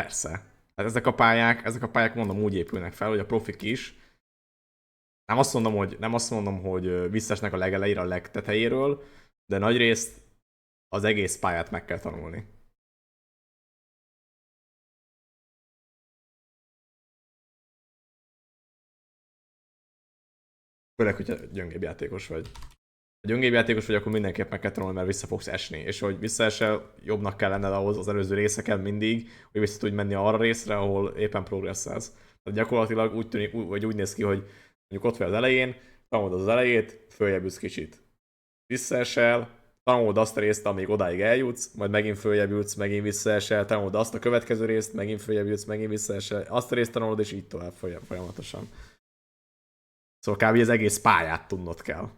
Persze. Hát ezek a pályák mondom úgy épülnek fel, hogy a profik is. Nem azt mondom, hogy visszaesnek a legelejére a legtetejéről, de nagyrészt az egész pályát meg kell tanulni. Főleg, hogyha gyöngébb játékos vagy. Ha gyöngébb játékos vagy, akkor mindenképp meg kell tanulni, mert vissza fogsz esni. És hogy visszaesel, jobbnak kell lenned ahhoz az előző részeken mindig, hogy vissza tudj menni arra részre, ahol éppen progresszelsz. Tehát gyakorlatilag úgy tűnik, vagy úgy néz ki, hogy mondjuk ott vagy az elején, tanulod az elejét, följebb jutsz kicsit. Visszaesel, tanulod azt a részt, amíg odáig eljutsz, majd megint följebb jutsz, megint visszaesel, tanulod azt a következő részt, megint följebb jutsz, megint visszaesel, azt a részt tanulod, és így tovább folyamatosan. Szóval kb. Az egész pályát tudnod kell.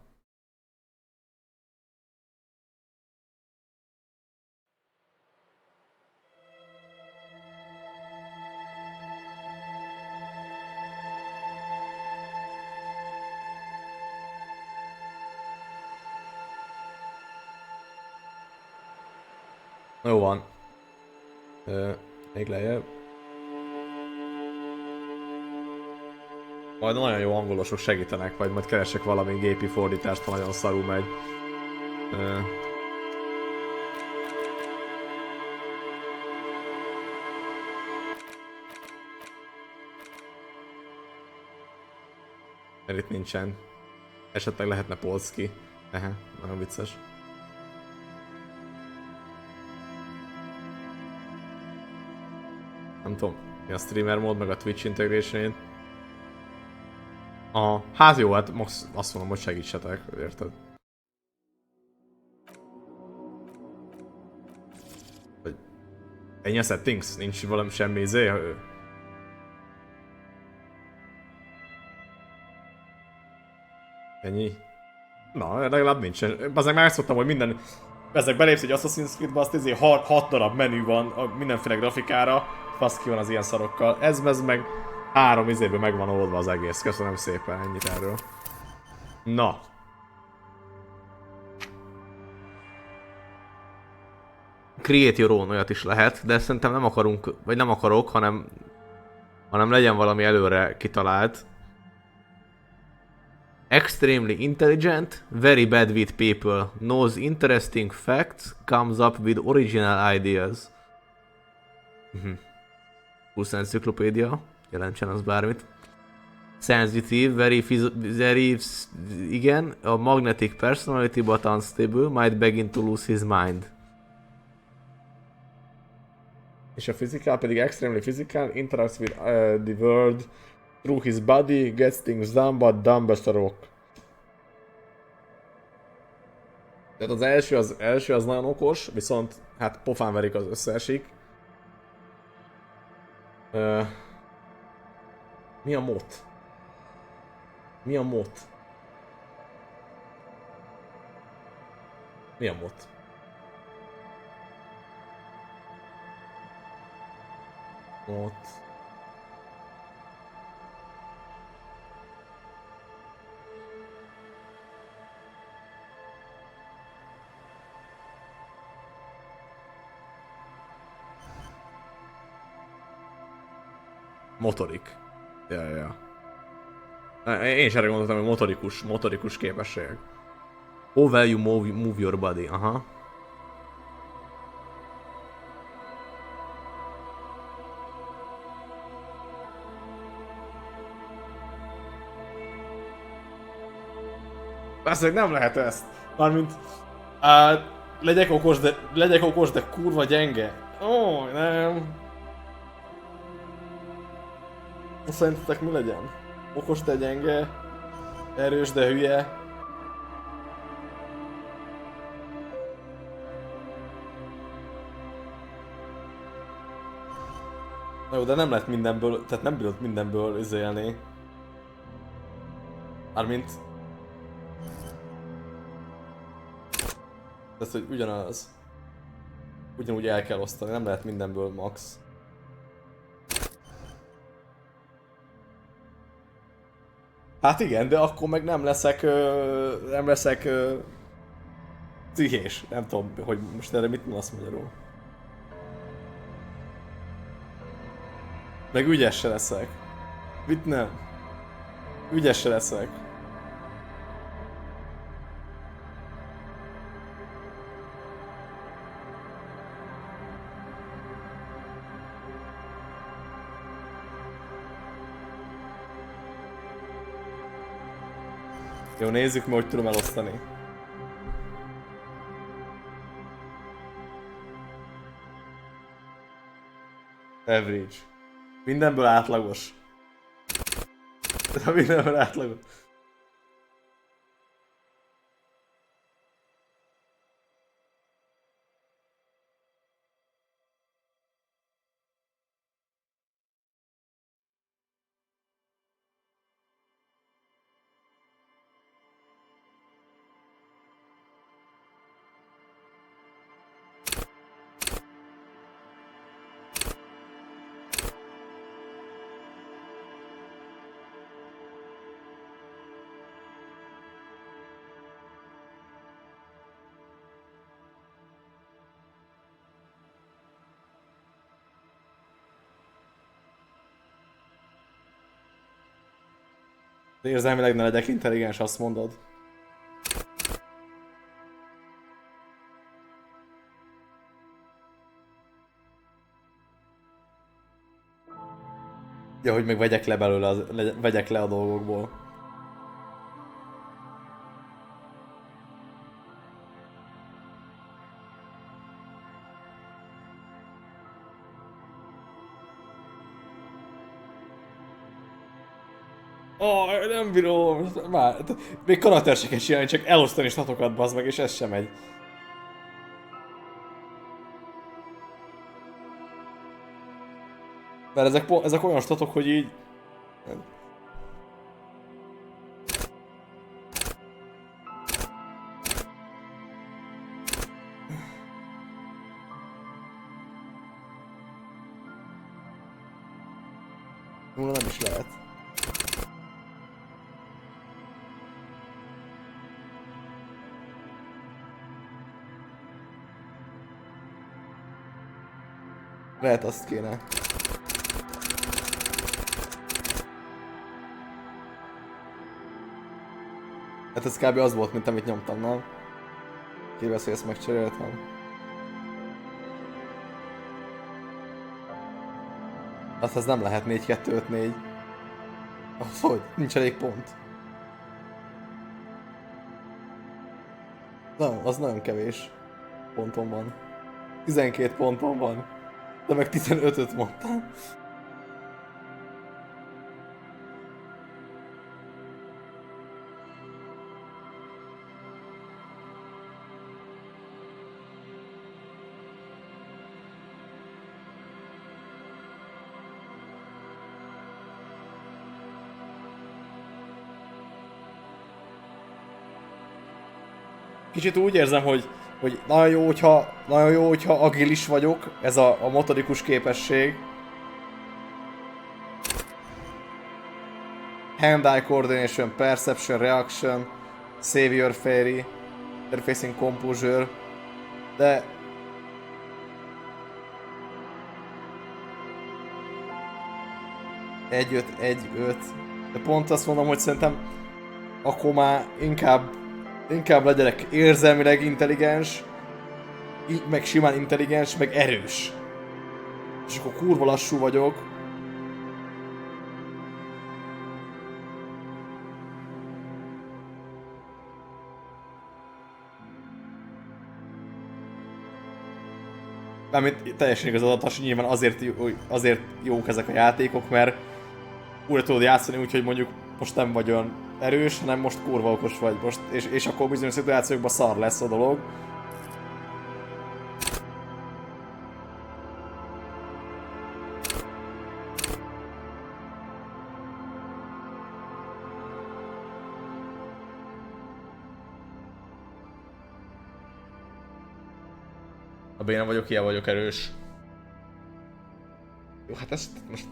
Jó van. Még lejjebb. Majd nagyon jó angolosok segítenek, majd keresek valami gépi fordítást, ha nagyon szarul megy. Ö, mert itt nincsen. Esetleg lehetne polszki. Nagyon vicces. Nem tudom, mi a streamer mód, meg a Twitch integration. Hát jó, hát max azt mondom, hogy segítsetek, érted? Hogy ennyi a settings? Nincs valami semmi Ennyi? Na, legalább nincsen. Bazdmeg már megszoktam, hogy minden... Ezek belépsz egy Assassin's Creed-be, azt 6 darab menü van mindenféle grafikára. Fasz ki van az ilyen szarokkal. Ez meg 3 izéből meg van oldva az egész. Köszönöm szépen, ennyit erről. Na. Create your own olyat is lehet, de szerintem nem akarunk, vagy nem akarok, hanem legyen valami előre kitalált. Extremely intelligent, very bad with people, knows interesting facts, comes up with original ideas. Plusz encyklopédia, jelentsen az bármit. Sensitive, igen, a magnetic personality but unstable, might begin to lose his mind. És a physical pedig extremely physical, interacts with the world through his body, gets things done but dumb as a rock. Tehát az első az nagyon okos, viszont hát pofán verik az összeesik. Mi a mot? Mi a mot? Mi a mot? Mot. Motorik. Ja. Én is erre gondoltam, hogy motorikus képességek. How well you move your body, aha. Persze, nem lehet ezt. Mármint... legyek okos, de kurva gyenge. Ó, nem. Szerintetek mi legyen? Okos, de gyenge, erős, de hülye. Na jó, de nem lehet mindenből, tehát nem bírod mindenből izélni. Mármint... Tehát, hogy ugyanaz. Ugyanúgy el kell osztani, nem lehet mindenből max. Hát igen, de akkor meg nem leszek pszichés. Nem tudom, hogy most erre mit mondasz magyarul. Meg ügyes se leszek. Mit nem? Ügyes se leszek. Jó, nézzük meg, hogy tudom elosztani. Average. Mindenből átlagos. Mindenből átlagos. De érzelmileg ne legyek intelligens, azt mondod. Ja, hogy meg vegyek le belőle, vegyek le a dolgokból. Nem bírom, már, még karakter se kell csinálni, csak elosztani statokat, bazd meg, és ez sem megy. Mert ezek olyan statok, hogy így... Nulla nem is lehet. Lehet, azt kéne. Hát ez kb. Az volt, mint amit nyomtam, nem? Kivesz, hogy ezt megcseréltem. Hát ez nem lehet 4-2-5-4. Az hogy? Nincs elég pont. Nem, az nagyon kevés ponton van. 12 ponton van. De meg 15-öt mondtam. Kicsit úgy érzem, hogy nagyon jó, hogyha agilis vagyok, ez a motorikus képesség. Hand-eye coordination, perception, reaction, savior fairy, interfacing composure, de... Egy öt. De pont azt mondom, hogy szerintem akkor már inkább legyek érzelmileg intelligens, így meg simán intelligens, meg erős. És akkor kurva lassú vagyok. Mármint teljesen igazadatos, nyilván azért jók ezek a játékok, mert újra tudod játszani úgy, hogy mondjuk most nem vagy olyan erős, hanem most kurva okos vagy most, és akkor bizonyos szituációkban szar lesz a dolog. Ha béna vagyok, ilyen vagyok erős. Jó, hát ezt most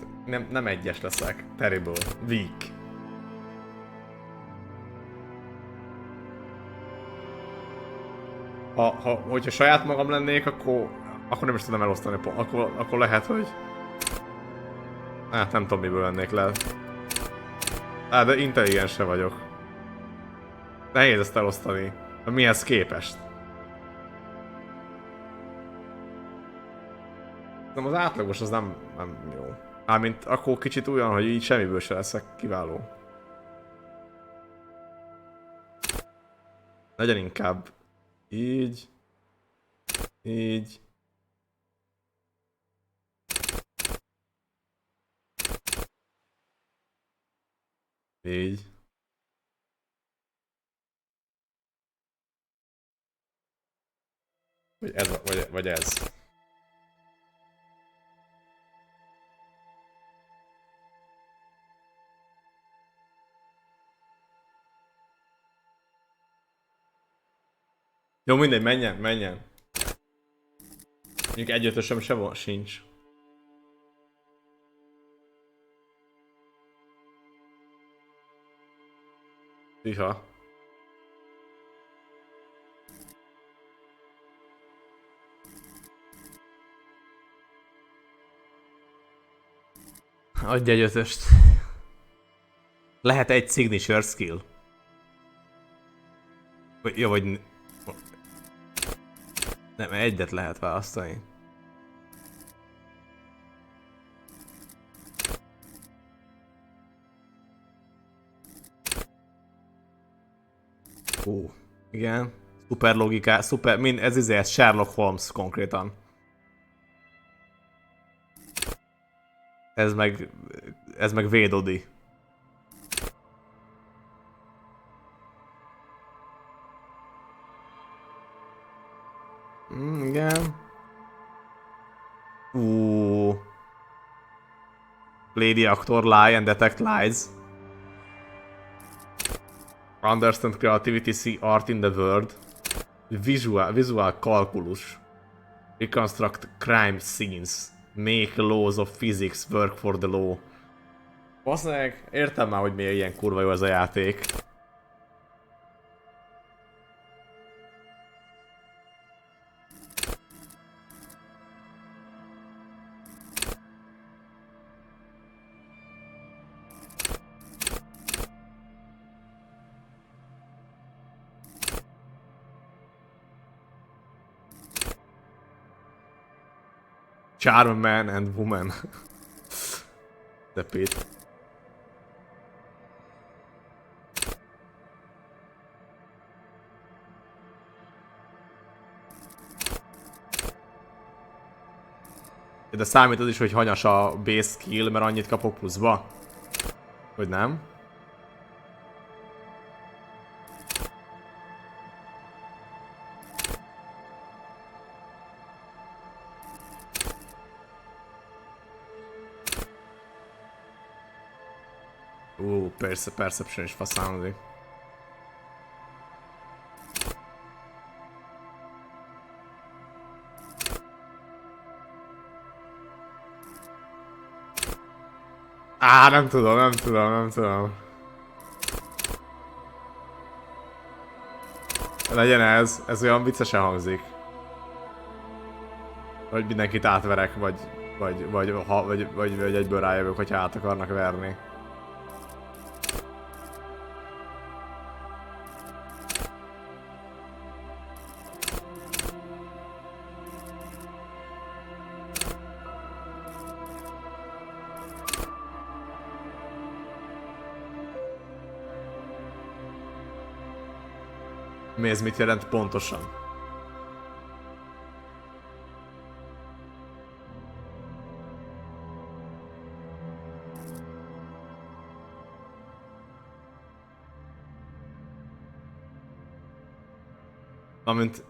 nem egyes leszek. Terrible. Weak. Hogyha saját magam lennék, akkor nem is tudom elosztani, akkor lehet, hogy... Hát nem tudom, miből vennék le. De intelligens se vagyok. Nehéz ezt elosztani. De mihez képest? Nem, az átlagos az nem jó. Mármint akkor kicsit olyan, hogy így semmiből se leszek kiváló. Legyen inkább így. Így. Így. Vagy ez. Jó, mindegy, menjen. Mondjuk egyötösöm se van, sincs. Iha. Adj egy ötöst. Lehet egy signature skill. Jó, vagy... Nem, egyet lehet választani. Igen. Szuper logika, szuper... ez Sherlock Holmes konkrétan. Ez meg védodi. Igen. Play the actor, lie and detect lies. Understand creativity, see art in the world. Visual calculus. Reconstruct crime scenes. Make laws of physics work for the law. Basszeg, értem már, hogy miért ilyen kurva jó ez a játék. Charm man and woman. De Pete. De számít az is, hogy hanyas a base skill, mert annyit kapok pluszba. Hogy nem? Perception is faszálódik. Nem tudom. Legyen ez olyan viccesen hangzik. Hogy mindenkit átverek, vagy egyből rájövök, hogyha át akarnak verni. Mi ez mit jelent pontosan? Amint...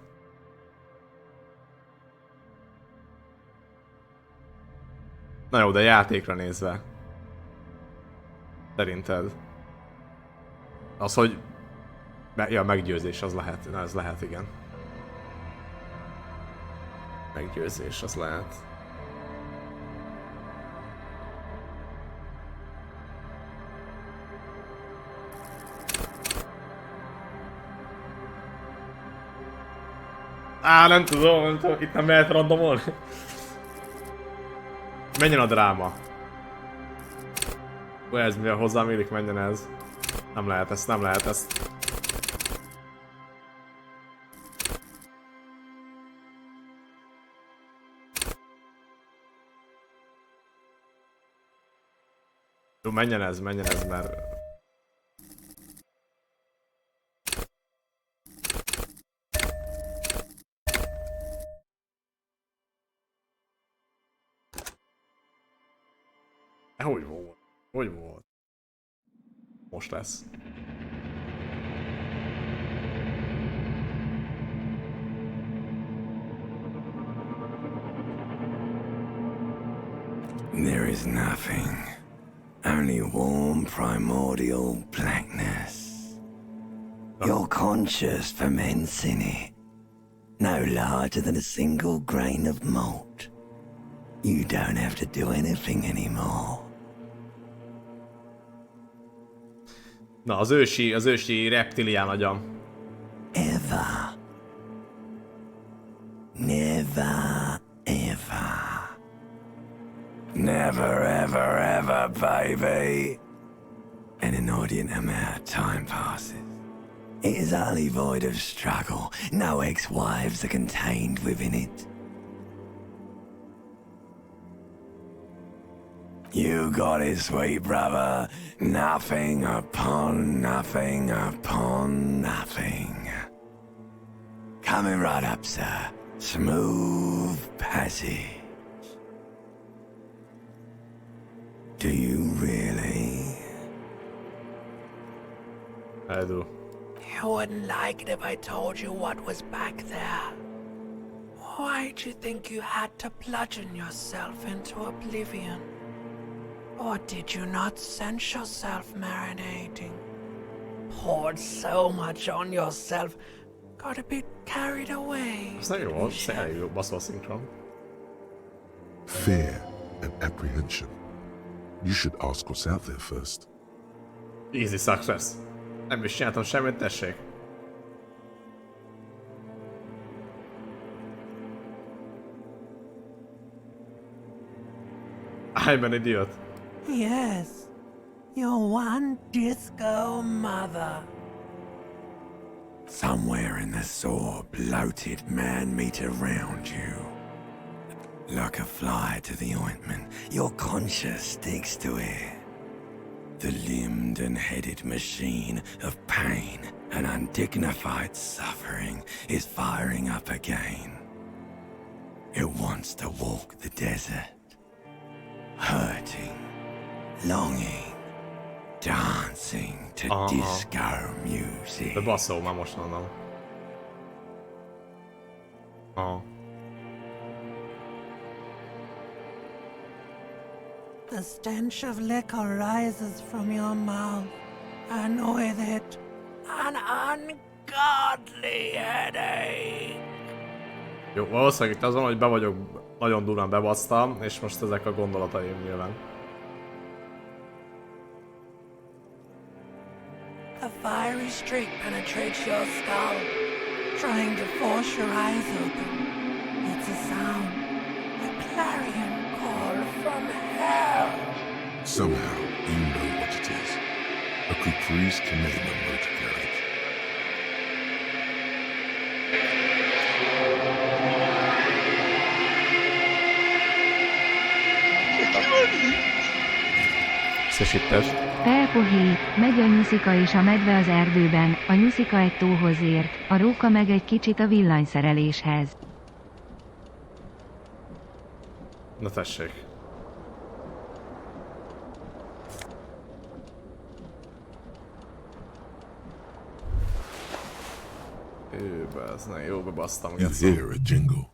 Na jó, de játékra nézve. Szerinted? Az, hogy... Ja, meggyőzés, az lehet. Na, ez lehet, igen. Meggyőzés, az lehet. Nem tudom, itt nem lehet randomolni. Menjen a dráma. Ez mivel hozzám illik, menjen ez. Nem lehet ezt, nem lehet ezt. Jó, menjen ez, mert... Hogy volt? Hogy volt? Most lesz. There is nothing. Only warm primordial blackness. Your conscious ferments in it. No larger than a single grain of malt. You don't have to do anything anymore. Na, az ősi reptilián agyam. Ever. Never, ever. Never, ever, ever, baby. An inordinate amount of time passes. It is utterly void of struggle. No ex-wives are contained within it. You got it, sweet brother. Nothing upon nothing upon nothing. Coming right up, sir. Smooth passage. Do you really? I do. You wouldn't like it if I told you what was back there. Why'd you think you had to bludgeon yourself into oblivion? Or did you not sense yourself marinating? Poured so much on yourself, got a bit carried away. Ez nagyon jó, elég jó baszva a szinkron. Fear and apprehension. You should ask what's out there first. Easy success. Nem is csináltam semmit, tessék. I'm an idiot. Yes, your one disco mother. Somewhere in the sore, bloated man-meat around you. Like a fly to the ointment, your conscience sticks to it. The limbed and headed machine of pain and undignified suffering is firing up again. It wants to walk the desert, hurting, longing, dancing to disco music. De basszó, már most mondom. Aha. The stench of liquor rises from your mouth, and with it, an ungodly headache. Jó, valószínűleg itt az van, hogy be vagyok, nagyon durván bebasztam, és most ezek a gondolataim nyilván. A fiery streak penetrates your skull, trying to force your eyes open. It's a sound, a clarion call from hell. Somehow, you know what it is. A caprice Canadian motor carriage. Összesítés. Felpohít, megy a nyuszika és a medve az erdőben, a nyuszika egy tóhoz ért, a róka meg egy kicsit a villanyszereléshez. Na tessék. Jó bebasztam, You hear a jingle.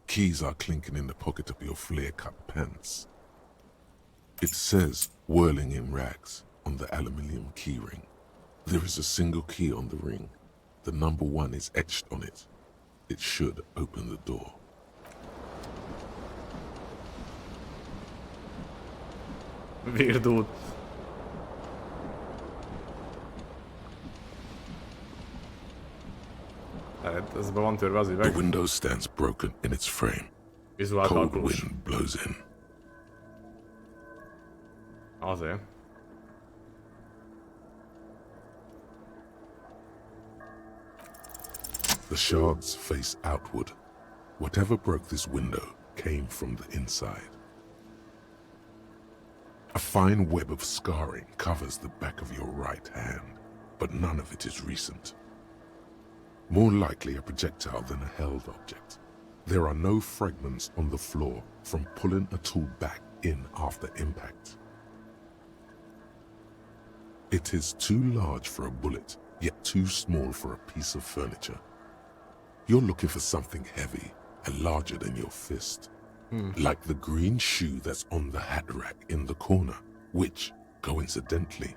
Keys are clinking in the pocket of your flare-cut pants. It says, whirling in rags, on the aluminium key ring. There is a single key on the ring. The number 1 is etched on it. It should open the door. Virdult. Ez be van törve az üveg. The window stands broken in its frame. Vizuál Cold kalkulus. wind blows in. Azért. The shards face outward. Whatever broke this window came from the inside. A fine web of scarring covers the back of your right hand, but none of it is recent. More likely a projectile than a held object. There are no fragments on the floor from pulling a tool back in after impact. It is too large for a bullet, yet too small for a piece of furniture. You're looking for something heavy and larger than your fist. Like the green shoe that's on the hat rack in the corner, which, coincidentally,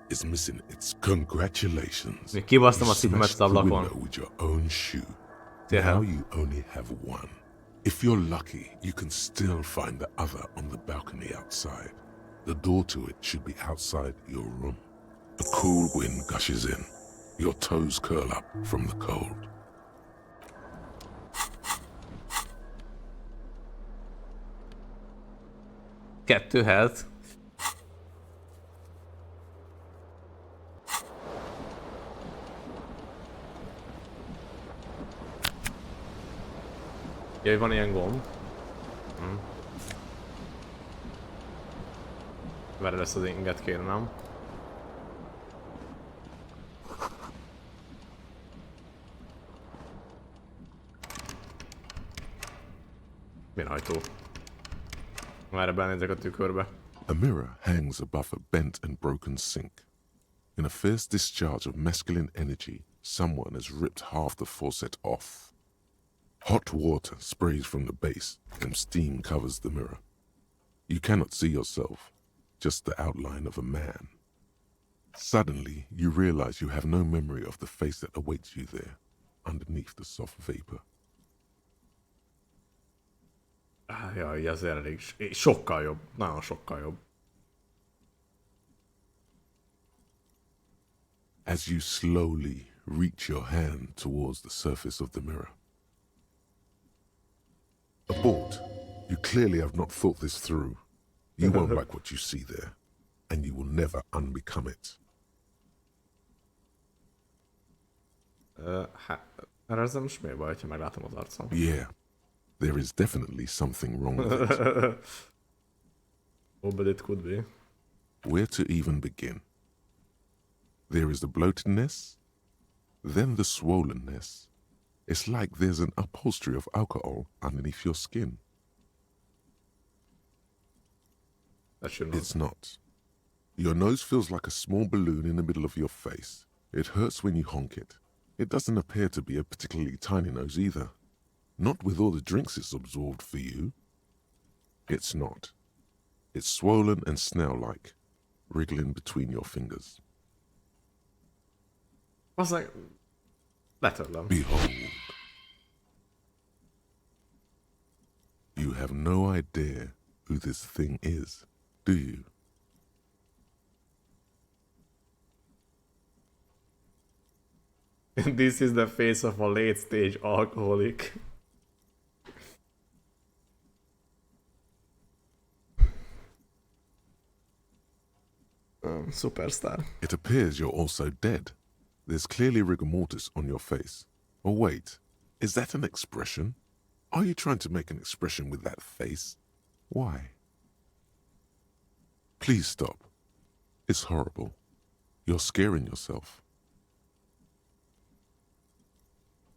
is missing its congratulations. Még kibasztam a You szipomet smashed az the ablakon. window with your own shoe. Yeah. Now you only have one. If you're lucky, you can still find the other on the balcony outside. The door to it should be outside your room. A cool wind gushes in. Your toes curl up from the cold. Kettő health. Jaj, van ilyen gomb. Várj, lesz az inget kérnem. Milyen ajtó? Várj, belenézek a tükörbe. A mirror hangs above a bent and broken sink. In a fierce discharge of masculine energy, someone has ripped half the faucet off. Hot water sprays from the base and steam covers the mirror. You cannot see yourself, just the outline of a man. Suddenly, you realize you have no memory of the face that awaits you there, underneath the soft vapor. Jaj, azért elég... Sokkal jobb. Nagyon sokkal jobb. As you slowly reach your hand towards the surface of the mirror. Abort. You clearly have not thought this through. You won't like what you see there, and you will never unbecome it. Hát... Erre ezzel most miért baj, ha meglátom az arcom? Yeah, there is definitely something wrong with it. Oh, but it could be. Where to even begin? There is the bloatedness, then the swollenness. It's like there's an upholstery of alcohol underneath your skin. That should not. It's not. Your nose feels like a small balloon in the middle of your face. It hurts when you honk it. It doesn't appear to be a particularly tiny nose either. Not with all the drinks it's absorbed for you. It's not. It's swollen and snail-like, wriggling between your fingers. Aztán... Letörlöm. Behold. You have no idea who this thing is, do you? This is the face of a late-stage alcoholic. Superstar. It appears you're also dead. There's clearly rigor mortis on your face. Oh wait, is that an expression? Are you trying to make an expression with that face? Why? Please stop. It's horrible. You're scaring yourself.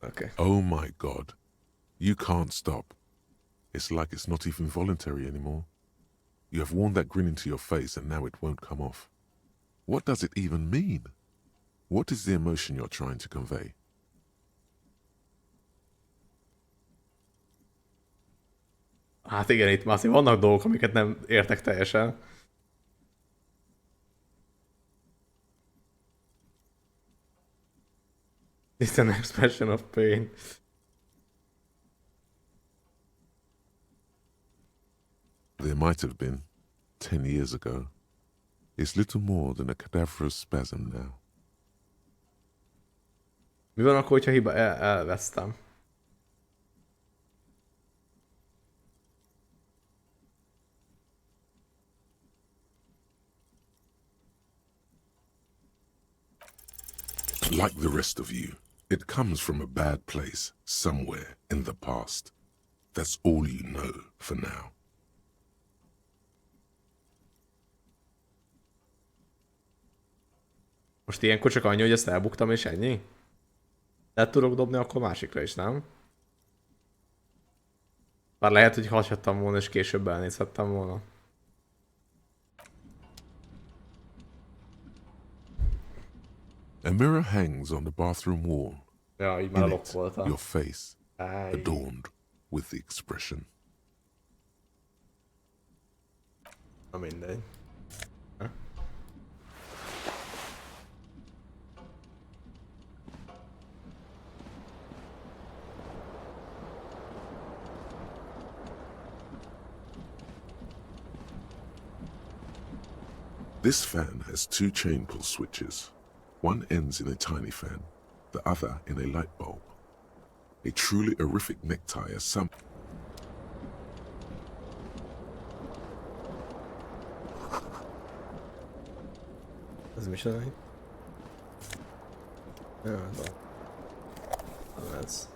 Okay. Oh my God. You can't stop. It's like it's not even voluntary anymore. You have worn that grin into your face and now it won't come off. What does it even mean? What is the emotion you're trying to convey? Hát igen, itt már azért vannak dolgok, amiket nem értek teljesen. It's an expression of pain. There might have been, 10 years ago. It's little more than a cadaverous spasm now. Mi van akkor, hogyha elvesztem? Like the rest of you, It comes from a bad place somewhere in the past. That's all you know for now. Most ilyenkor csak annyi, hogy ezt elbuktam és ennyi? Le tudok dobni akkor másikra is, nem? Bár lehet, hogy hagyhattam volna és később elnézhettem volna. A mirror hangs on the bathroom wall. Ja, így már In it, lokkolta. your face, Áj. adorned with the expression. Na mindegy. This fan has two chain pull switches. One ends in a tiny fan, the other in a light bulb. A truly horrific necktie as some... Ez micsoda? Ja, ez.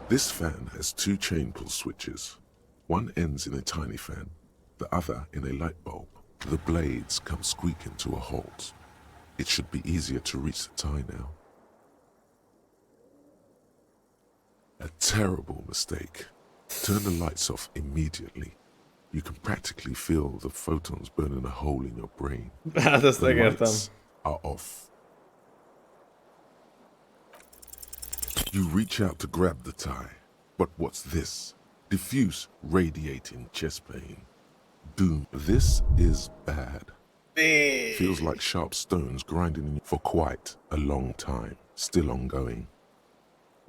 This fan has two chain pull switches. One ends in a tiny fan, the other in a light bulb. The blades come squeaking to a halt. It should be easier to reach the tie now. A terrible mistake. Turn the lights off immediately. You can practically feel the photons burning a hole in your brain. Hát ezt The megértem. lights are off. You reach out to grab the tie, but what's this? Diffuse, radiating chest pain. Doom. This is bad. Feels like sharp stones grinding in you for quite a long time. Still ongoing.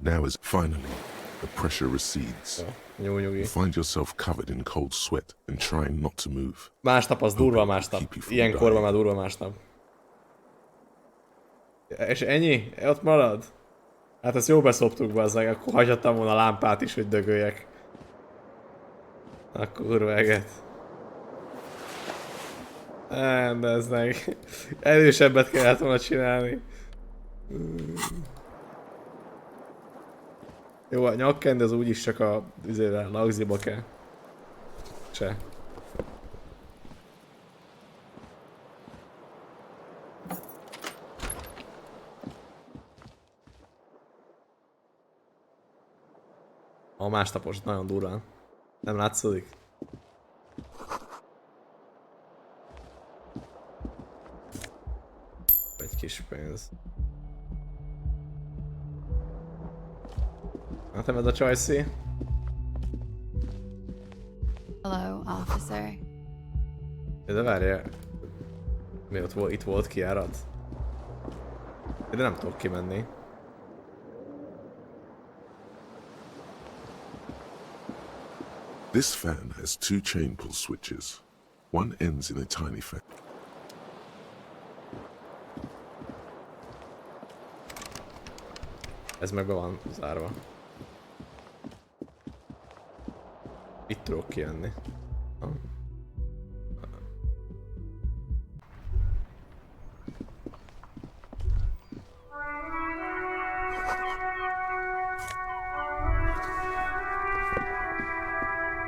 Now is finally the pressure recedes. Nyugi. You find yourself covered in cold sweat and trying not to move. Másnap az durva másnap. Ilyen korban már durva másnap. És ennyi? Ott marad? Hát ezt jó beszoptuk bazzeg, akkor hagyhattam volna a lámpát is, hogy dögöljek. Akkor kurva eget. Rendeznek. Erősebbet kellett volna csinálni. Jó, a nyakkend az úgyis csak a lagziba kell. Se. A másnapos, nagyon durván. Nem látszódik? Egy kis pénz. Hát nem ez a csajszé? Hello, officer. De várjál. Mi ott volt? Itt volt kijárat? De nem tudok kimenni. This fan has two chain pull switches. One ends in a tiny fan. Ez meg be van zárva. Itt tudok kijönni.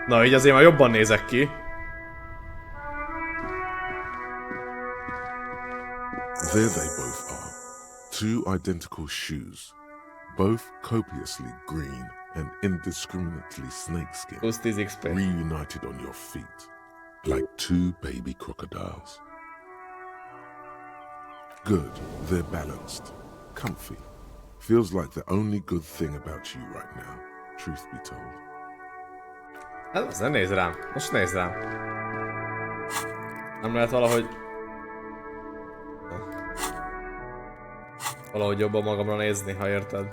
Na, így azért már jobban nézek ki. There they both are. Two identical shoes. Both copiously green and indiscriminately snakeskin. Plusz 10 XP. Reunited on your feet. Like two baby crocodiles. Good. They're balanced. Comfy. Feels like the only good thing about you right now. Truth be told. Hát az nem néz rám. Most nézz rám. Nem lehet valahogy... Valahogy jobban magamra nézni, ha érted.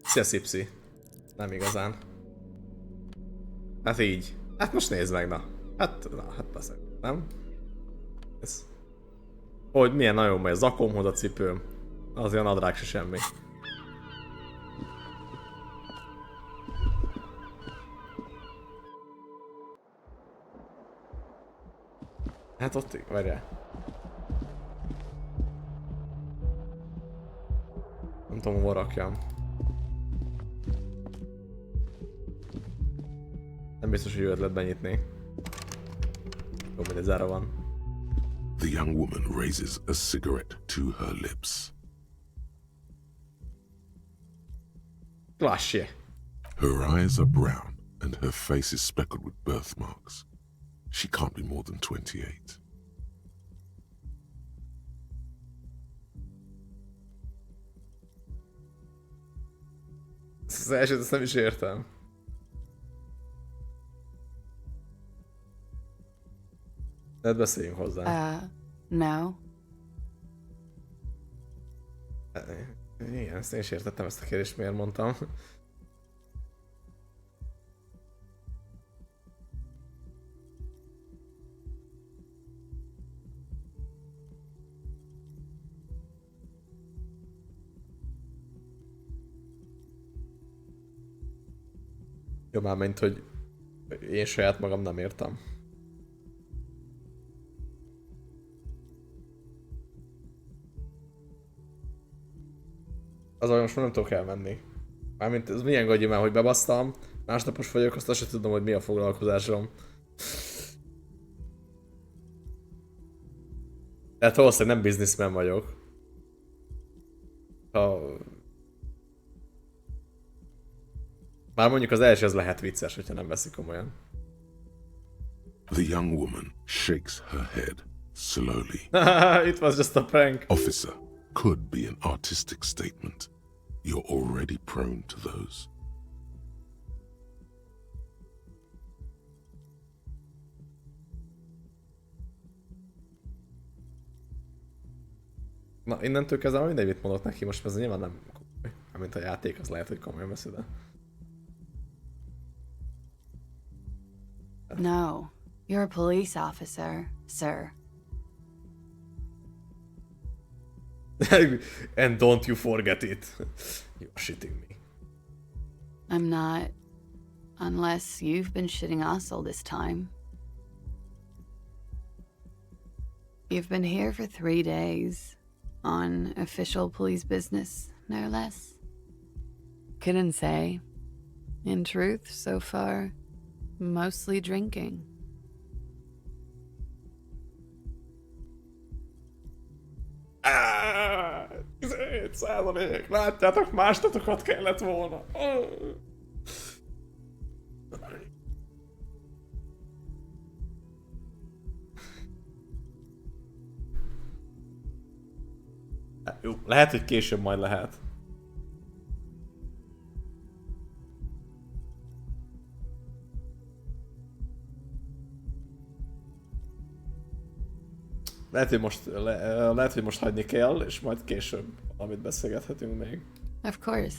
Szia Szipszi. Nem igazán. Hát így. Hát most nézd meg, na. Hát persze. Nem? Ez. Hogy milyen nagyon megy a zakomhoz a cipőm. Azért a nadrág se semmi. Hát ott, várjál. Nem tudom, hova rakjam. Nem biztos, hogy jó ötlet benyitni. Jó, mindegy, zárva van. The young woman raises a cigarette to her lips. Klassie. Her eyes are brown and her face is speckled with birthmarks. She can't be more than 28. Az elsőt ezt nem is értem. De beszéljünk hozzá. No. Igen, ezt én is értettem, ezt a kérdést miért mondtam. Jó, már mint hogy én saját magam nem értem. Az, hogy most már nem tudok elmenni. Mármint ez milyen gagyi már, hogy bebasztam, másnapos vagyok, azt sem tudom, hogy mi a foglalkozásom. Tehát valószínűleg nem businessman vagyok. Már mondjuk az első az lehet vicces, hogyha nem veszik komolyan. The young woman shakes her head slowly. It was just a prank. Officer, could be an artistic statement. You're already prone to those. Na, innentől kezdve mindegy, mit mondott neki, most ez nyilván nem komoly. Mint a játék, az lehet, hogy komolyan veszi, de... No. You're a police officer, sir. And don't you forget it. You're shitting me. I'm not. Unless you've been shitting us all this time. You've been here for 3 days. On official police business, no less. Couldn't say. In truth, so far, mostly drinking. Ah, 17%! Látjátok, másnatokat kellett volna. Jó, lehet, hogy később majd lehet. Lehet, hogy most hagyni kell, és majd később valamit beszélgethetünk még. Of course.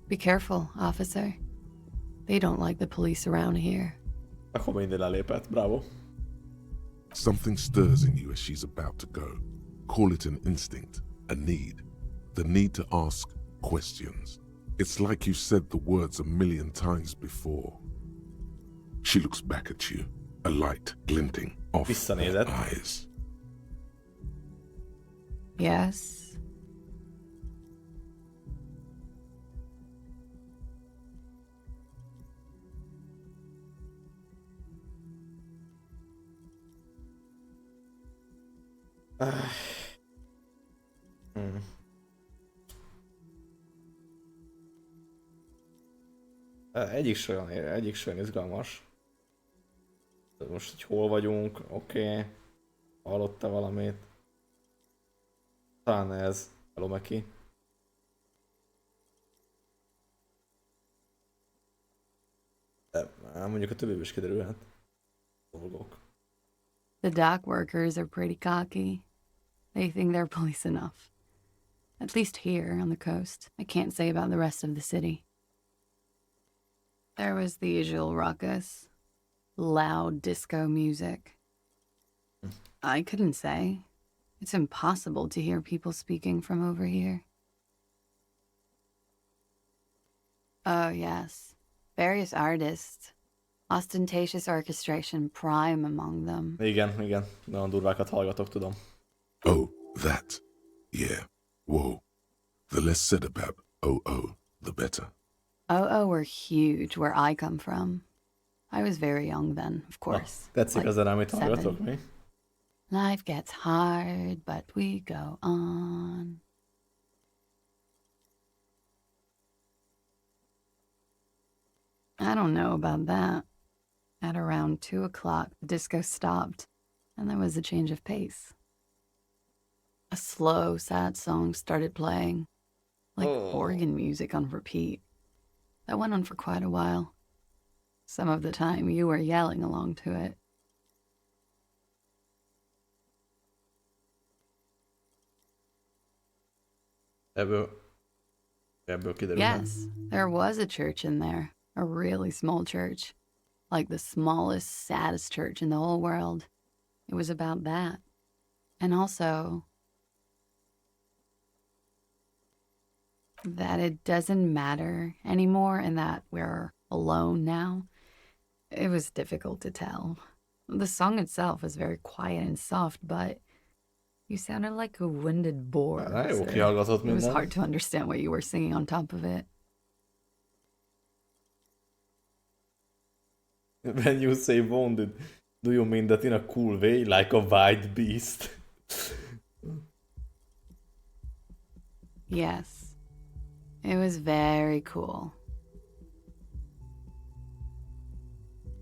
Be careful, officer. They don't like the police around here. Akkor mindig lelépett, bravo. Something stirs in you as she's about to go. Call it an instinct, a need. The need to ask questions. It's like you've said the words a million times before. She looks back at you, a light glinting off her Visszanézett. eyes. Yes. Egyik se olyan izgalmas. Most, hogy hol vagyunk, oké. Hallotta valamit. Talán ez. Hello, Meki. De mondjuk a többéből is kiderülhet. Dolgok. The dock workers are pretty cocky. They think they're police enough. At least here on the coast. I can't say about the rest of the city. There was the usual ruckus. Loud disco music. I couldn't say. It's impossible to hear people speaking from over here. Oh, yes. Various artists. Ostentatious orchestration prime among them. Igen. Nagyon durvákat hallgatok, tudom. Oh, that. Yeah. Whoa. The less said about OO, the better. Oh, were huge where I come from. I was very young then, of course. Tetszik Like az zene, amit 7. hallgatok, mi? Life gets hard, but we go on. I don't know about that. At around 2 o'clock, the disco stopped, and there was a change of pace. A slow, sad song started playing, like organ music on repeat. That went on for quite a while. Some of the time, you were yelling along to it. Ebből kiderül. Yes, there was a church in there, a really small church, like the smallest, saddest church in the whole world. It was about that. And also that it doesn't matter anymore and that we're alone now. It was difficult to tell. The song itself was very quiet and soft, but you sounded like a winded boar. Na jó, so kihallgatott it was minden. hard to understand what you were singing on top of it. When you say wounded, do you mean that in a cool way, like a wild beast? Yes. It was very cool.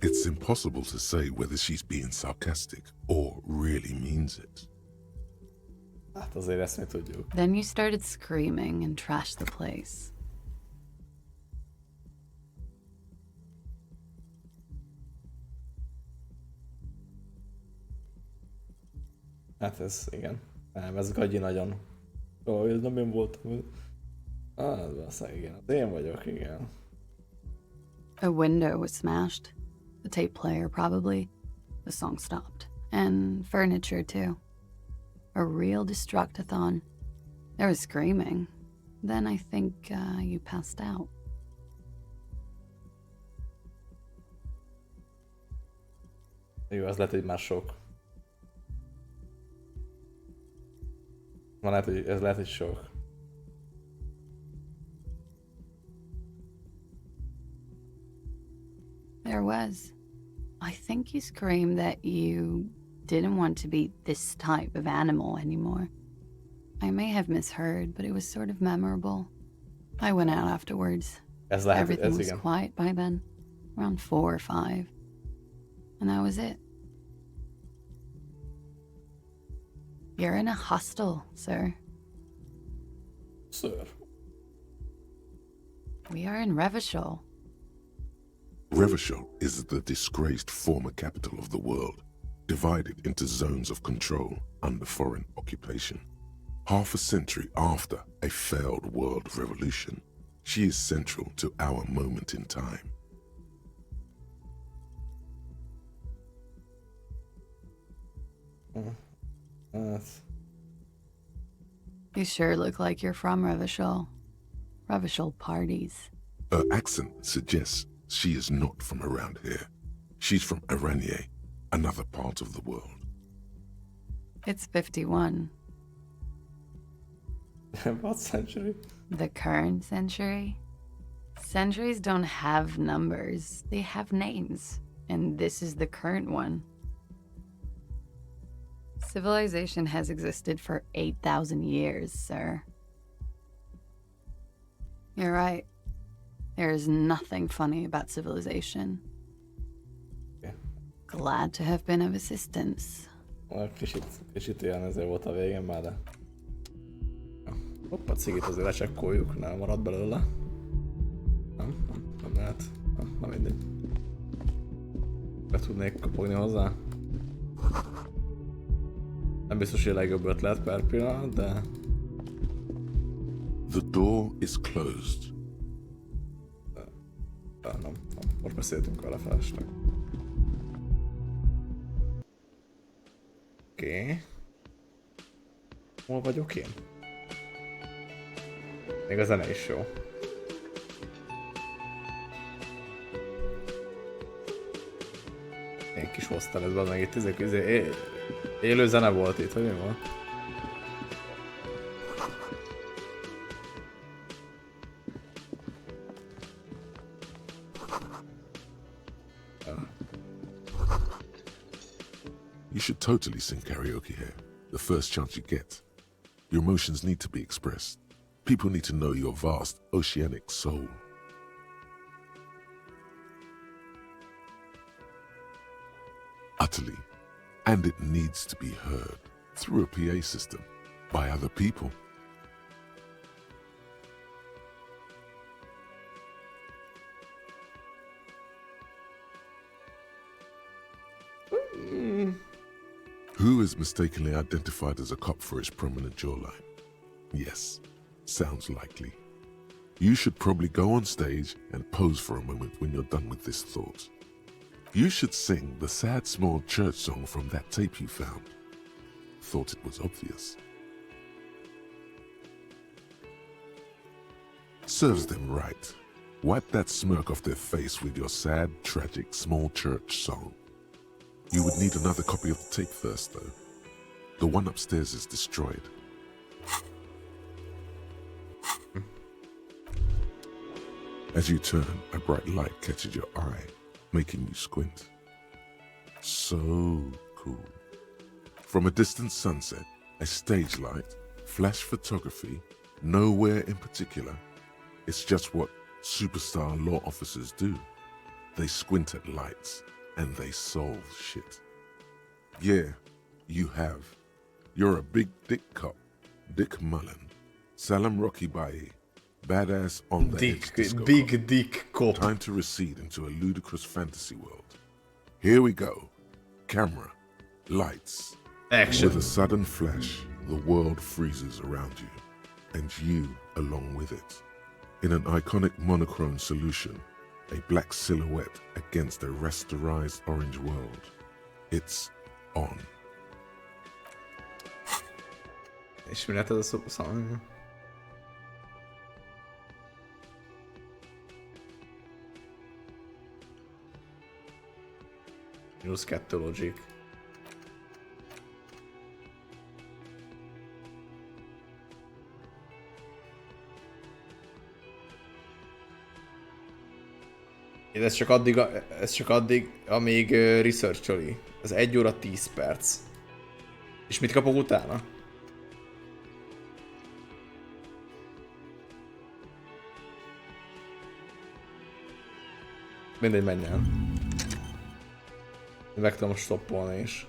It's impossible to say whether she's being sarcastic or really means it. Hát azért ezt mi tudjuk. Then you started screaming and trashed the place. Hát ez, igen. Nem, ez gagyi nagyon. Ó, ez nem én voltam. Bassza, igen. Az én vagyok, igen. A window was smashed. The tape player, probably. The song stopped. And furniture, too. A real destructathon. There was screaming. Then I think you passed out. Jó, az lehet, hogy már sok. Ez lehet, hogy sok. There was. I think you screamed that you didn't want to be this type of animal anymore. I may have misheard, but it was sort of memorable. I went out afterwards. Ez lehet, Everything ez was igen. quiet by then, around 4 or 5. And that was it. You're in a hostel, sir. Sir. We are in Revachol. Revachol is the disgraced former capital of the world, divided into zones of control under foreign occupation. Half a century after a failed world revolution, she is central to our moment in time. You sure look like you're from Revachol. Revachol parties. Her accent suggests she is not from around here. She's from Aranye, another part of the world. It's 51. What century? The current century? Centuries don't have numbers, they have names. And this is the current one. Civilization has existed for 8,000 years, sir. You're right. There is nothing funny about civilization. Okay. Glad to have been of assistance. Kicsit olyan ezért volt a végén már, de... Hoppa, cigit azért lecsekkoljuk, nem marad belőle. Nem lehet. Na mindegy. Be tudnék kopogni hozzá? Nem biztos, hogy a legjobb ötlet per pillanat, de... The door is closed. Nem. Most beszéltünk vele felesleg. Oké. Hol vagyok én? Még a zene is jó. Én kis hoztál ez meg itt, élő zene volt itt, hogy mi volt? You should totally sing karaoke here, the first chance you get. Your emotions need to be expressed. People need to know your vast, oceanic soul. Utterly. And it needs to be heard through a PA system by other people. Who is mistakenly identified as a cop for his prominent jawline? Yes, sounds likely. You should probably go on stage and pose for a moment when you're done with this thought. You should sing the sad small church song from that tape you found. Thought it was obvious. Serves them right. Wipe that smirk off their face with your sad, tragic small church song. You would need another copy of the tape first, though. The one upstairs is destroyed. As you turn, a bright light catches your eye, making you squint. So cool. From a distant sunset, a stage light, flash photography, nowhere in particular. It's just what superstar law officers do. They squint at lights, and they solve shit. Yeah, you have. You're a big dick cop, Dick Mullen, Salam Rocky Bayi, badass on the edge disco Big cop. Dick Cop. Time to recede into a ludicrous fantasy world. Here we go. Camera, lights. Action. With a sudden flash, the world freezes around you, and you along with it. In an iconic monochrome solution, a black silhouette against a rasterized orange world. It's on. És mi lett ez a szó? Minusz 2 logic. Ez csak addig, amíg research-oli. Ez 1 óra 10 perc. És mit kapok utána? Mindegy, menjen. Meg tudom stoppolni is.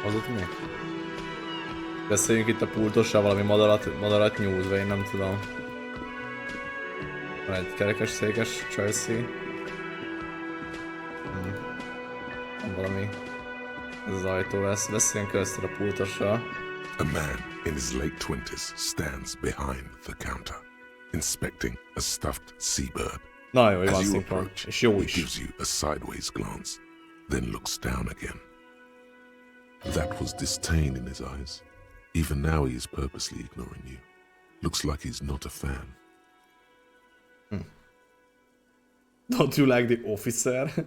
Az ott mi? Beszéljünk itt a pultossal, valami madarat nyúzva, én nem tudom. Van egy kerekes székes Chelsea. Van valami. Ez az ajtó lesz. Beszéljünk először a pultossal. A man in his late 20s stands behind the counter, inspecting a stuffed seabird. Na jó, hogy van As you szinkron. approach, És jó he is. gives you a sideways glance, then looks down again. That was disdain in his eyes. Even now he is purposely ignoring you. Looks like he's not a fan. Don't you like the officer?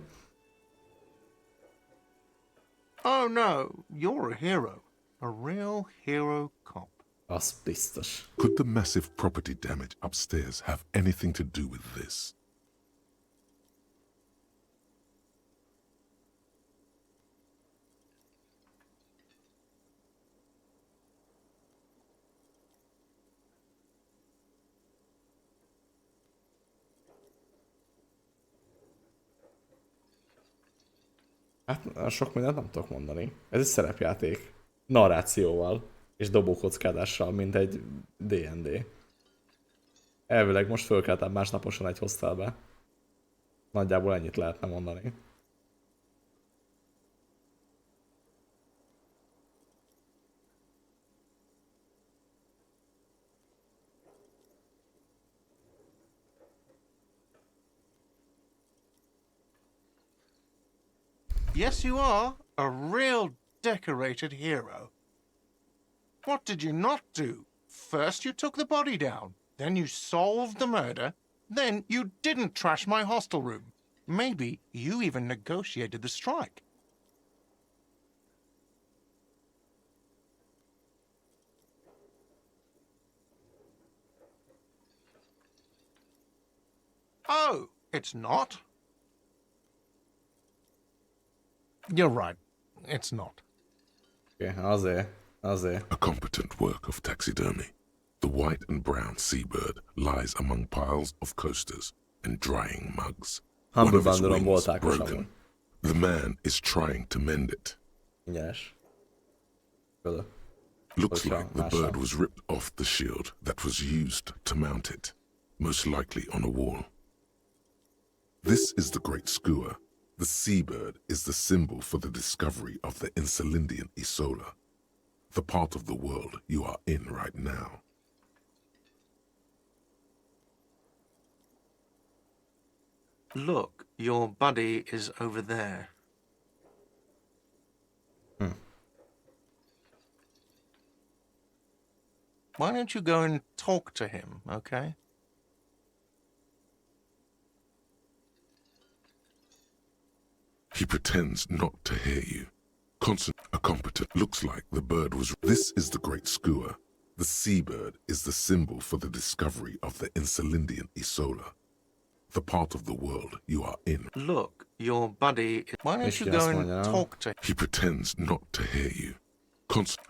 Oh no, you're a hero. A real hero cop. Az biztos. Could the massive property damage upstairs have anything to do with this? Hát sok mindent nem tudok mondani. Ez egy szerepjáték. Narrációval és dobókockádással, mint egy D&D. Elvileg most fölkeltem másnaposan egy hostelbe. Nagyjából ennyit lehetne mondani. Yes, you are a real decorated hero. What did you not do? First you took the body down, then you solved the murder, then you didn't trash my hostel room. Maybe you even negotiated the strike. Oh, it's not? You're right. It's not. Oké, azért. A competent work of taxidermy. The white and brown seabird lies among piles of coasters and drying mugs. One Humble of its Bundle-on wings voltákos amúgy. broken. The man is trying to mend it. Nyers. Köszönöm. Looks Hogyha like the mással. bird was ripped off the shield that was used to mount it, most likely on a wall. This is the great skua. The seabird is the symbol for the discovery of the Insulindian Isola, the part of the world you are in right now. Look, your buddy is over there. Why don't you go and talk to him, okay? He pretends not to hear you. A competent looks like the bird was. This is the great skua. The seabird is the symbol for the discovery of the Insulindian Isola, the part of the world you are in. Look, your buddy. Why don't you Isten go azt and mondja, nem? talk to him? He pretends not to hear you.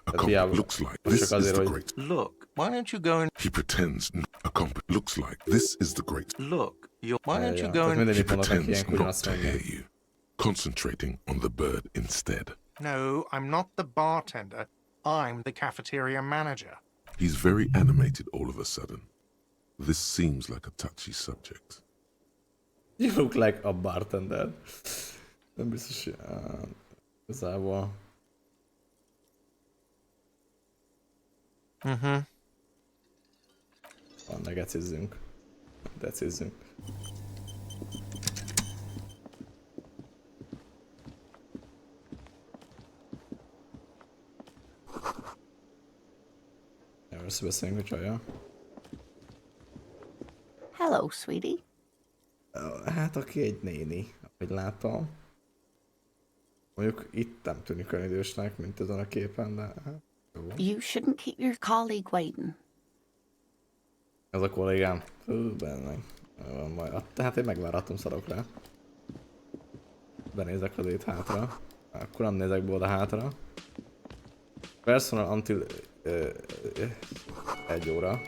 A diablo. looks like Most this csak is azért, the hogy- great. Look, why don't you go and He pretends looks like this is the great. look? Why don't you Ja, go tehát and minden He itt mondok neki pretends ilyenkor not ugyanazt to mondja. hear you, concentrating on the bird instead. No, I'm not the bartender. I'm the cafeteria manager. He's very animated all of a sudden. This seems like a touchy subject. You look like a bartender. Nem biztos, hogy... Igazából... Van, ne gecizzünk. Decizzünk. Összebeszélünk a csajjal. Hello, sweetie. Hát aki egy néni, ahogy látom. Mondjuk itt nem tűnik olyan idősnek, mint ezen a képen, de hát jó. You shouldn't keep your colleague waiting. Ez a kollégám. Hú, benne. Tehát én megvárhatom szarok rá. Benézek az itt hátra. Akkor nem nézek be oda hátra. Personal until 1 óra.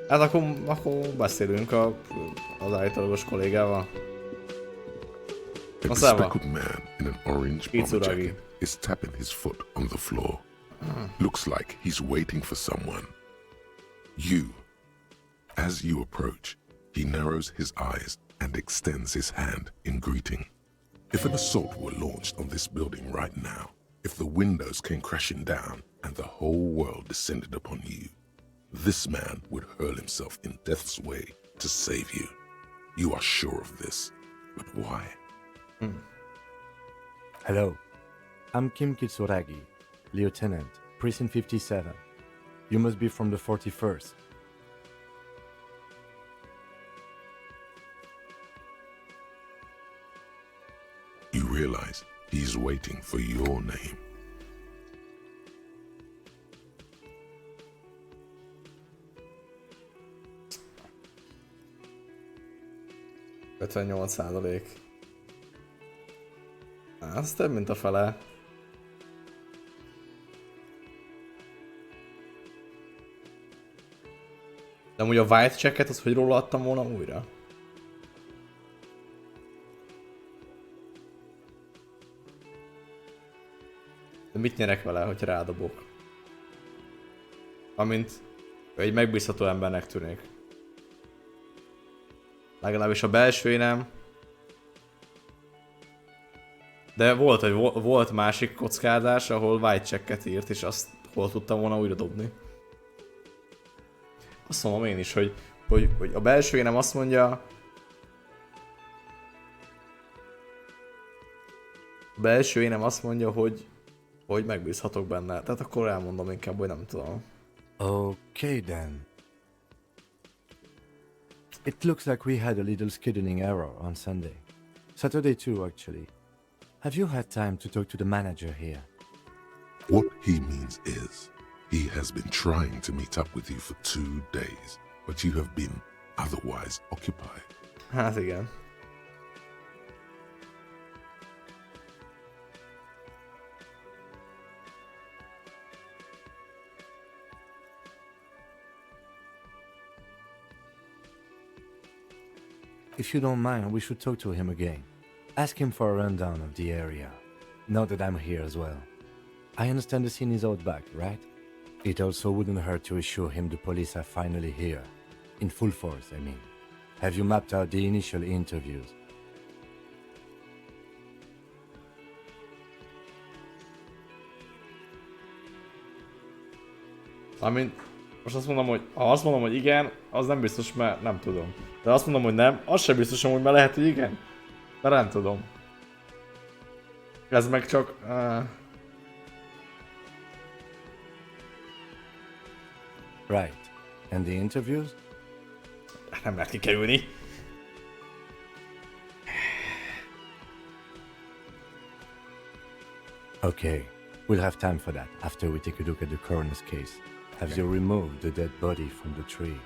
Hát akkor beszélünk az állítólagos kollégával. A What's that bespectacled man in an orange bomber Itsuragi. jacket is tapping his foot on the floor. Looks like he's waiting for someone. As you approach, he narrows his eyes and extends his hand in greeting. If an assault were launched on this building right now, if the windows came crashing down and the whole world descended upon you, this man would hurl himself in death's way to save you. You are sure of this, but why? Hello, I'm Kim Kitsuragi, Lieutenant, Prison 57. You must be from the 41st. You realize he's waiting for your name. %58. Ez több, mint a fele. De amúgy a white checket, az hogy róla adtam volna újra? De mit nyerek vele, hogy rádobok? Amint egy megbízható embernek tűnik. Legalábbis a belső nem. De volt másik kockázás, ahol white checket írt, és azt hol tudtam volna újra dobni. Azt mondom én is, hogy a belső nem azt mondja... A belső énem azt mondja, hogy megbízhatok benne. Tehát akkor elmondom inkább, hogy nem tudom. Okay then. It looks like we had a little scheduling error on Sunday. Saturday too, actually. Have you had time to talk to the manager here? What he means is, he has been trying to meet up with you for 2 days, but you have been otherwise occupied. Hát igen. If you don't mind, we should talk to him again. Ask him for a rundown of the area. Now that I'm here as well. I understand the scene is out back, right? It also wouldn't hurt to assure him the police are finally here. In full force, I mean. Have you mapped out the initial interviews? Most azt mondom, hogy igen, az nem biztos, mert nem tudom. De azt mondom, hogy nem, az sem biztos, hogy lehet, hogy igen. De nem tudom. Ez meg csak... Right. And the interviews? Nem lehet kikerülni. Okay. We'll have time for that after we take a look at the coroner's case. Have you removed the dead body from the tree?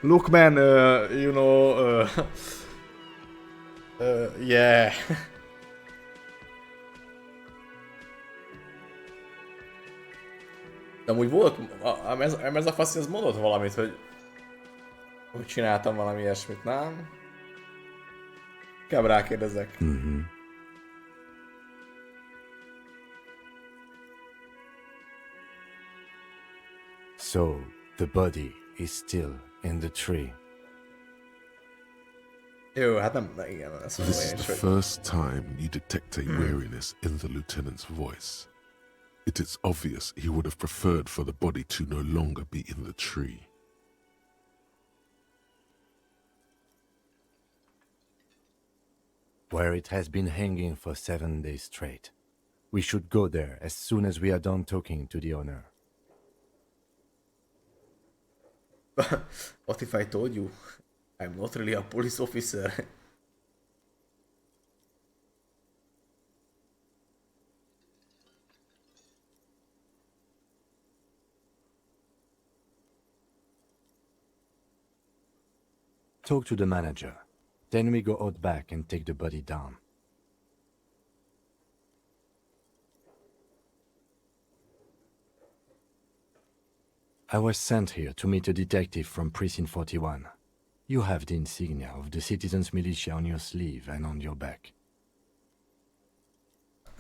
Look man, you know, yeah. De amúgy volt, ez a faszi, az mondott valamit, hogy csináltam valami ilyesmit, nem? Kell rákérdezek. Mm-hmm. So, the body is still in the tree. Jó, hát nem, igen, ezt mondom This én is is, the hogy... first time you detect a weariness in the lieutenant's voice. It is obvious he would have preferred for the body to no longer be in the tree. Where it has been hanging for 7 days straight. We should go there as soon as we are done talking to the owner. What if I told you? I'm not really a police officer. Talk to the manager. Then we go out back and take the body down. I was sent here to meet a detective from Precinct 41. You have the insignia of the Citizens Militia on your sleeve and on your back.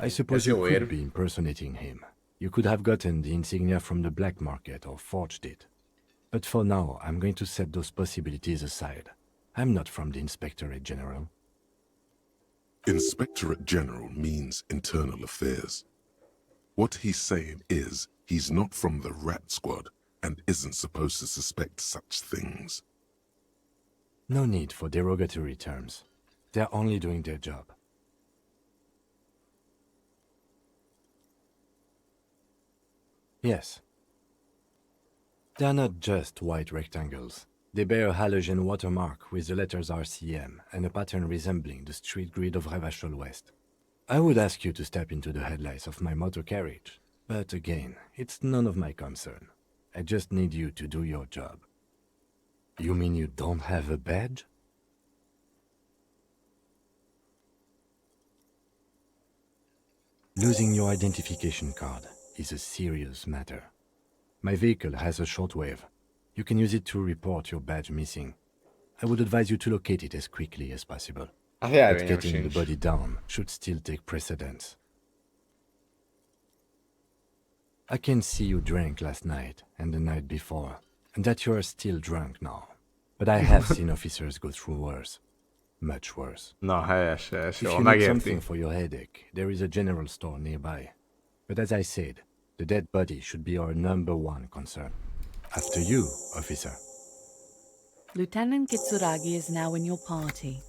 I suppose you could be impersonating him. You could have gotten the insignia from the black market or forged it. But for now, I'm going to set those possibilities aside. I'm not from the Inspectorate General. Inspectorate General means internal affairs. What he's saying is he's not from the Rat Squad and isn't supposed to suspect such things. No need for derogatory terms. They're only doing their job. Yes. They're not just white rectangles. They bear a halogen watermark with the letters RCM and a pattern resembling the street grid of Revachol West. I would ask you to step into the headlights of my motor carriage, but again, it's none of my concern. I just need you to do your job. You mean you don't have a badge? Losing your identification card is a serious matter. My vehicle has a shortwave. You can use it to report your badge missing. I would advise you to locate it as quickly as possible. Hát But jelvényem getting the sincs. body down should still take precedence. I can see you drank last night and the night before, and that you are still drunk now. But I have seen officers go through worse. Much worse. Na, helyes, helyes. If Jó, you need megérti. something for your headache, there is a general store nearby. But as I said, the dead body should be our #1 concern. After you, officer. Lieutenant Kitsuragi is now in your party.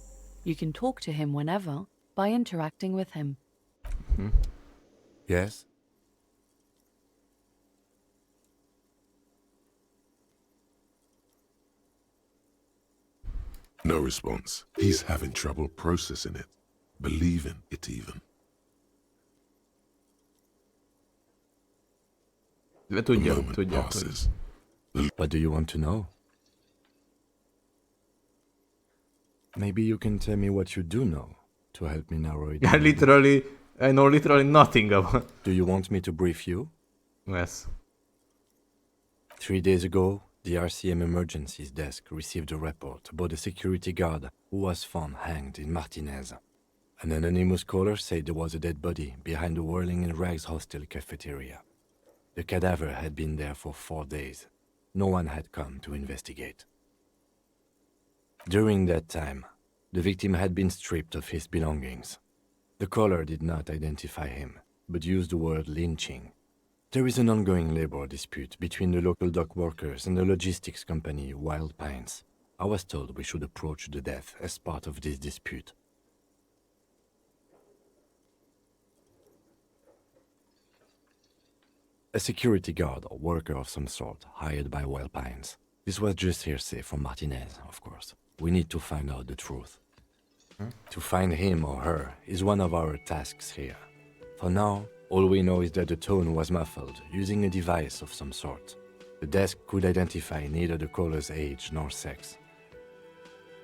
You can talk to him whenever by interacting with him. Yes? No response. He's having trouble processing it, believing it even. De The tudja, moment tudja. passes. What do you want to know? Maybe you can tell me what you do know to help me narrow it Yeah, down. literally, I know literally nothing about... Do you want me to brief you? Yes. 3 days ago, the RCM Emergencies Desk received a report about a security guard who was found hanged in Martinez. An anonymous caller said there was a dead body behind the Whirling in Rags hostel cafeteria. The cadaver had been there for 4 days. No one had come to investigate. During that time, the victim had been stripped of his belongings. The caller did not identify him, but used the word lynching. There is an ongoing labor dispute between the local dock workers and the logistics company Wild Pines. I was told we should approach the death as part of this dispute. A security guard or worker of some sort hired by Wild Pines. This was just hearsay from Martinez, of course. We need to find out the truth. To find him or her is one of our tasks here. For now, all we know is that the tone was muffled using a device of some sort. The desk could identify neither the caller's age nor sex.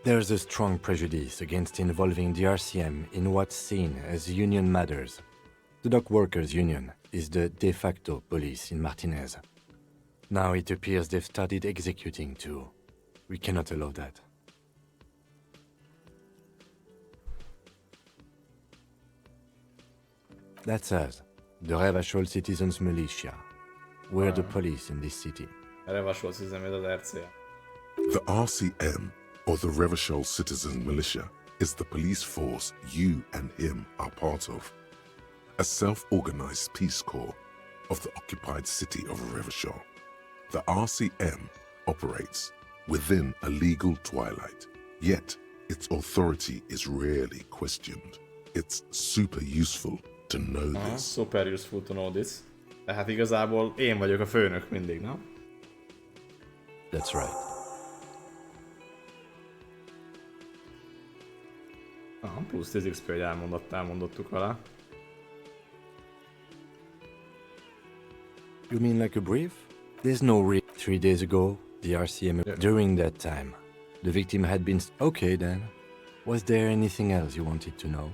There's a strong prejudice against involving the RCM in what's seen as union matters. The dock workers' union is the de facto police in Martinez. Now it appears they've started executing too. We cannot allow that. That's us, the Revachol Citizens Militia. We're the police in this city. Erre vasolsz, hiszem, ez az RCA. The RCM, or the Revachol Citizen Militia, is the police force you and him are part of. A self-organized peace corps of the occupied city of Revachol. The RCM operates within a legal twilight, yet its authority is rarely questioned. It's super useful to know this. Super useful to know this. Tehát igazából én vagyok a főnök mindig, nem? That's right. Plusz 10 XP, hogy elmondottuk vele. You mean like a brief? There's no 3 days ago, the RCM... Yeah. During that time, the victim had been... Okay then. Was there anything else you wanted to know?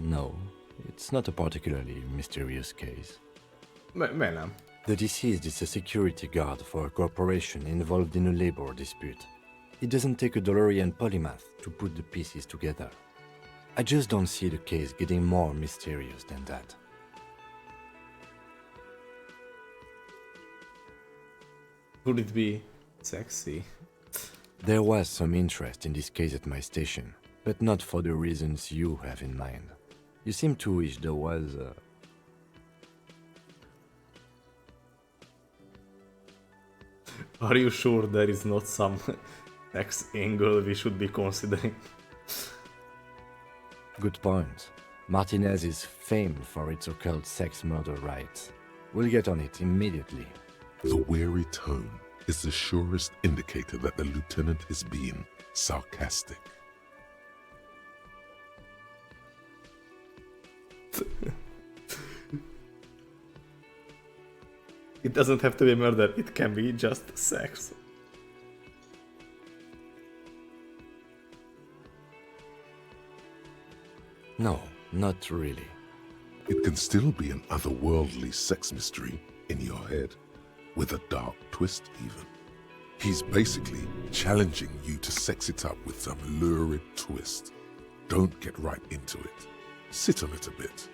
No, it's not a particularly mysterious case. Miért nem? The deceased is a security guard for a corporation involved in a labor dispute. It doesn't take a DeLorean polymath to put the pieces together. I just don't see the case getting more mysterious than that. Could it be sexy? There was some interest in this case at my station, but not for the reasons you have in mind. You seem to wish there was Are you sure there is not some sex angle we should be considering? Good point. Martinez is famed for its occult sex murder rites. We'll get on it immediately. The weary tone is the surest indicator that the lieutenant is being sarcastic. It doesn't have to be murder, it can be just sex. No, not really. It can still be an otherworldly sex mystery in your head, with a dark twist even. He's basically challenging you to sex it up with some lurid twist. Don't get right into it. Sit on it a bit.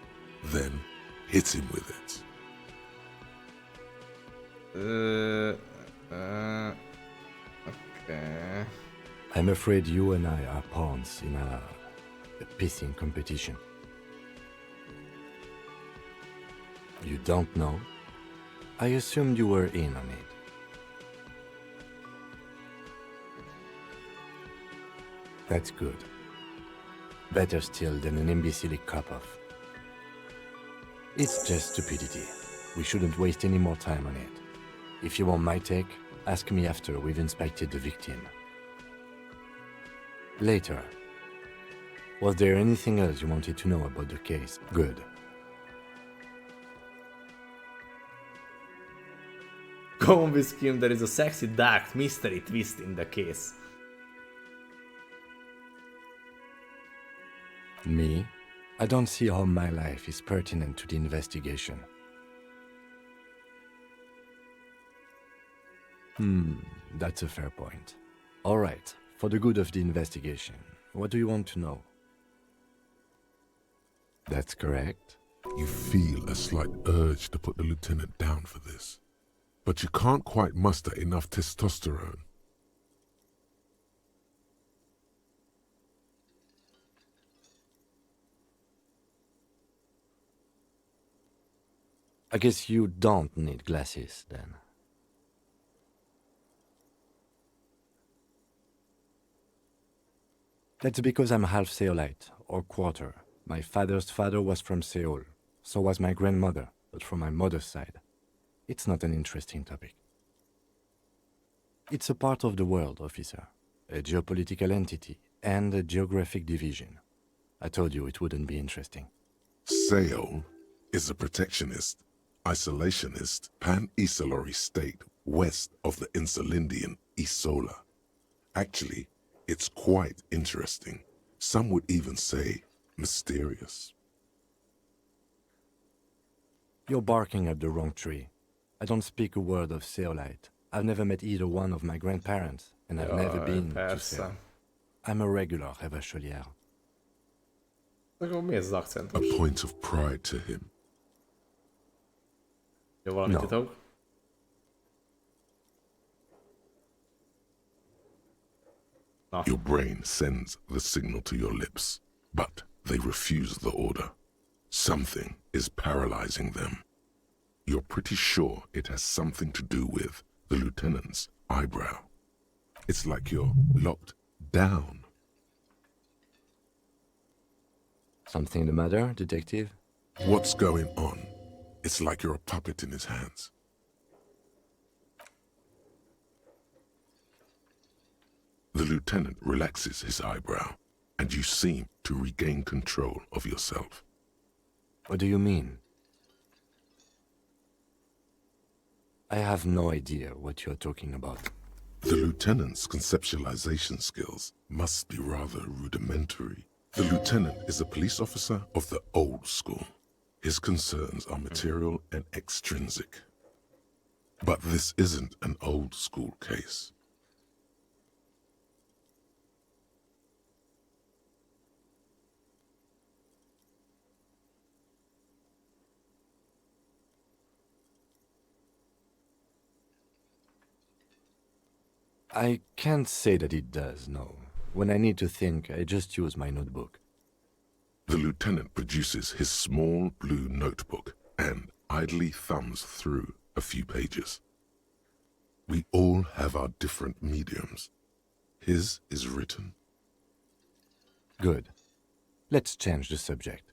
Then hit him with it. Okay. I'm afraid you and I are pawns in a pissing competition. You don't know? I assumed you were in on it. That's good. Better still than an imbecilic cop-off. It's just stupidity. We shouldn't waste any more time on it. If you want my take, ask me after we've inspected the victim. Later. Was there anything else you wanted to know about the case? Good. Go on with him, there is a sexy dark mystery twist in the case. Me? I don't see how my life is pertinent to the investigation. That's a fair point. All right, for the good of the investigation, what do you want to know? That's correct. You feel a slight urge to put the lieutenant down for this, but you can't quite muster enough testosterone. I guess you don't need glasses, then. That's because I'm half Seolite, or quarter. My father's father was from Seoul. So was my grandmother, but from my mother's side. It's not an interesting topic. It's a part of the world, officer. A geopolitical entity and a geographic division. I told you it wouldn't be interesting. Seoul is a protectionist, isolationist, pan-Isolari state west of the Insulindian Isola. Actually, it's quite interesting. Some would even say mysterious. You're barking up the wrong tree. I don't speak a word of Seolite. I've never met either one of my grandparents, and I've never been to Seoul. I'm a regular Revacholière. Akkor mi ez az A akcentus? point of pride to him. Jó, valami No. titok? Na. Your brain sends the signal to your lips, but they refuse the order. Something is paralyzing them. You're pretty sure it has something to do with the lieutenant's eyebrow. It's like you're locked down. Something the matter, detective? What's going on? It's like you're a puppet in his hands. The lieutenant relaxes his eyebrow, and you seem to regain control of yourself. What do you mean? I have no idea what you're talking about. The lieutenant's conceptualization skills must be rather rudimentary. The lieutenant is a police officer of the old school. His concerns are material and extrinsic. But this isn't an old school case. I can't say that it does, no. When I need to think, I just use my notebook. The lieutenant produces his small blue notebook and idly thumbs through a few pages. We all have our different mediums. His is written. Good. Let's change the subject.